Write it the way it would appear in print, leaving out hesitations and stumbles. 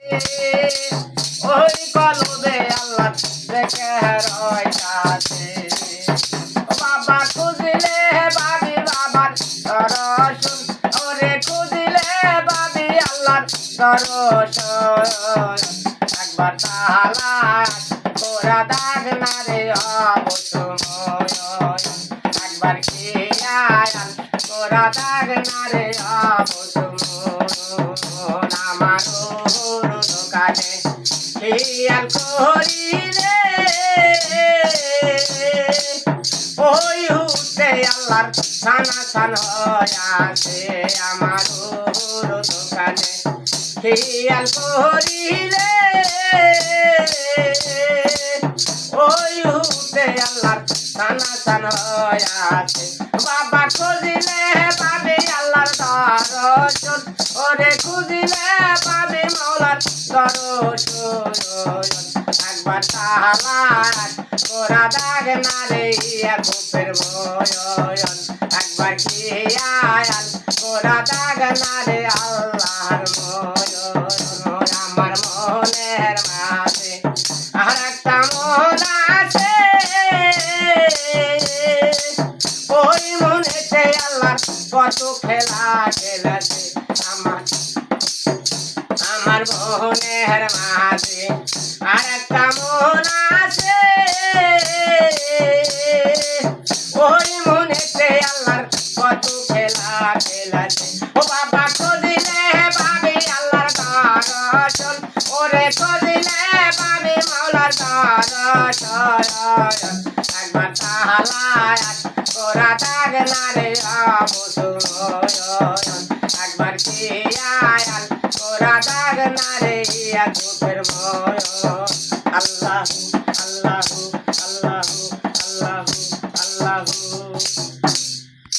ওই কলবে আল্লাহ দেখে রইতাছে বাবা খুঁজলে বাবি বাবার দর্শন ওরে খুঁজলে বাবি আল্লাহর দর্শন একবার তালা তোরা দাগ না রে অবসময় একবার খেয়াল তোরা দাগ না রে অবসময় আমার দোকানে খেয়াল করিলে ওই হুটে আল্লাহর সানা সান হয়াছে আমার দোকানে খেয়াল করিলে ওই হুটে আল্লাহর সানা সান হয়াছে বাবা খুঁজিলে পাবি আল্লাহর দর্শন ওরে খুঁজিলে পাবি মাওলার দর্শন একবার তালা তোরা দাগ না রে গোপের বয়ন একবার খেয়াল তোরা দাগ না রে আল্লাহর ময়ন আমার মনের মাঝে আর একটা মন আছে ওই মনেতে আল্লাহর কত খেলা খেলেছে আমার মনের মাঝে আর একটা মন আছে ওই মনেতে আল্লাহর কত খেলা খেলেছে ও বাবা খুঁজিলে পাবি আল্লাহর দর্শন ওরে খুঁজিলে পাবি মাওলার দর্শন একবার তাহালায় তোরা দাগ না রে অবসময় একবার খেয়াল তোরা দাগ না রে গোপের ময় আল্লাহু আল্লাহু আল্লাহু আল্লাহু আল্লাহু